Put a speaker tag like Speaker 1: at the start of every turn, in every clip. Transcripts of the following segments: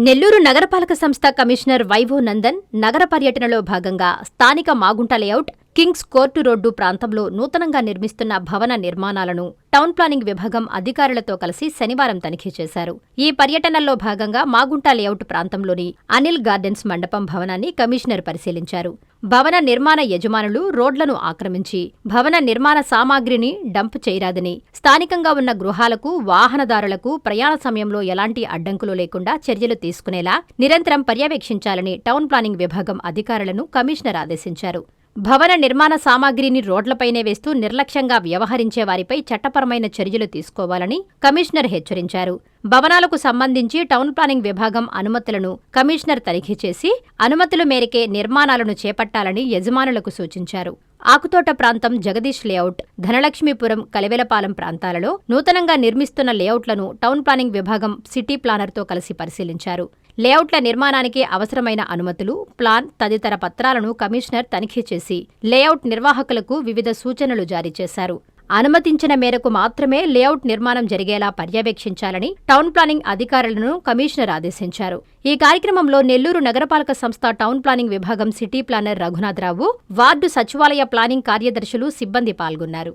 Speaker 1: నెల్లూరు నగరపాలక సంస్థ commissioner vivo Nandan నగర పర్యటనలో భాగంగా స్థానిక Magunta layout, Kings court road ప్రాంతంలో నూతనంగా నిర్మిస్తున్న భవన నిర్మాణాలను టౌన్ ప్లానింగ్ విభాగం అధికారులతో కలిసి శనివారం తనిఖీ చేశారు. ఈ పర్యటనలో భాగంగా మాగుంట లేఅవుట్ ప్రాంతంలోని అనిల్ గార్డెన్స్ మండపం భవనాన్ని కమిషనర్ పరిశీలించారు. భవన నిర్మాణ యజమానులు రోడ్లను ఆక్రమించి భవన నిర్మాణ సామాగ్రిని డంప్ చేయరాదని, స్థానికంగా ఉన్న గృహాలకు, వాహనదారులకు ప్రయాణ సమయంలో ఎలాంటి అడ్డంకులు లేకుండా చర్యలు తీసుకునేలా నిరంతరం పర్యవేక్షించాలని టౌన్ ప్లానింగ్ విభాగం అధికారులను కమిషనర్ ఆదేశించారు. భవన నిర్మాణ సామాగ్రిని రోడ్లపైనే వేస్తూ నిర్లక్ష్యంగా వ్యవహరించే వారిపై చట్టపరమైన చర్యలు తీసుకోవాలని కమిషనర్ హెచ్చరించారు. భవనాలకు సంబంధించి టౌన్ ప్లానింగ్ విభాగం అనుమతులను కమిషనర్ తనిఖీ చేసి అనుమతుల మేరకే నిర్మాణాలను చేపట్టాలని యజమానులకు సూచించారు. ఆకుతోట ప్రాంతం, జగదీష్ లేఅవుట్, ధనలక్ష్మీపురం, కలివెలపాలెం ప్రాంతాలలో నూతనంగా నిర్మిస్తున్న లేఅవుట్లను టౌన్ ప్లానింగ్ విభాగం సిటీ ప్లానర్తో కలిసి పరిశీలించారు. లేఅవుట్ల నిర్మాణానికి అవసరమైన అనుమతులు, ప్లాన్ తదితర పత్రాలను కమిషనర్ తనిఖీ చేసి లేఅవుట్ నిర్వాహకులకు వివిధ సూచనలు జారీ చేశారు. అనుమతించిన మేరకు మాత్రమే లేఅవుట్ నిర్మాణం జరిగేలా పర్యవేక్షించాలని టౌన్ ప్లానింగ్ అధికారులను కమిషనర్ ఆదేశించారు. ఈ కార్యక్రమంలో నెల్లూరు నగరపాలక సంస్థ టౌన్ ప్లానింగ్ విభాగం సిటీ ప్లానర్ రఘునాథరావు, వార్డు సచివాలయ ప్లానింగ్ కార్యదర్శులు, సిబ్బంది పాల్గొన్నారు.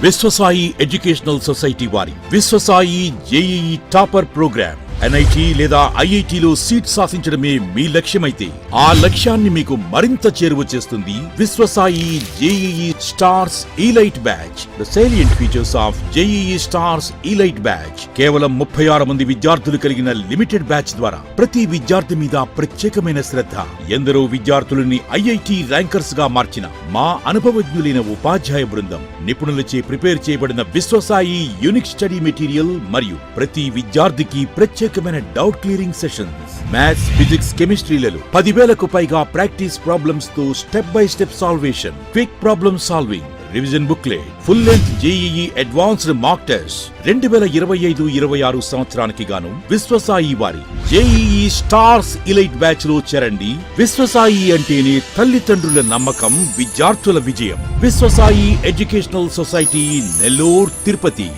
Speaker 2: విశ్వసాయి ఎడ్యుకేషనల్ సొసైటీ వారి Viswasai JEE topper programme NIT లేదా ఐఐటిలో సీట్ సాధించడమే మీ లక్ష్యమైతే ఆ లక్ష్యాన్ని మీకు మరింత చేరువ చేస్తుంది Viswasai JEE stars elite batch. The salient features of JEE stars elite batch. కేవలం 36 మంది విద్యార్థులు కలిగిన లిమిటెడ్ బ్యాచ్ ద్వారా ప్రతి విద్యార్థి మీద ప్రత్యేకమైన శ్రద్ధ, ఎందరో విద్యార్థులని ఐఐటి ర్యాంకర్స్ గా మార్చిన మా అనుభవజ్ఞులైన ఉపాధ్యాయ బృందం, నిపుణులచే ప్రిపేర్ చేయబడిన విశ్వసాయి యూనిక్ స్టడీ మెటీరియల్ మరియు ప్రతి విద్యార్థికి ప్రత్యేకమైన doubt clearing sessions, maths, physics, కెమిస్ట్రీలలో 10,000కు పైగా ప్రాక్టీస్ ప్రాబ్లమ్స్ తో step by step salvation, quick problem solving, revision booklet, full length JEE advanced mock test. 2025-26 సంవత్సరానికి గాను విశ్వసాయి వారి జేఈఈ స్టార్స్ ఇలైట్ బ్యాచ్ లో చేరండి. విశ్వసాయి అంటేనే తల్లిదండ్రుల నమ్మకం, విద్యార్థుల విజయం. Viswasai educational society, Nellore, Tirupati.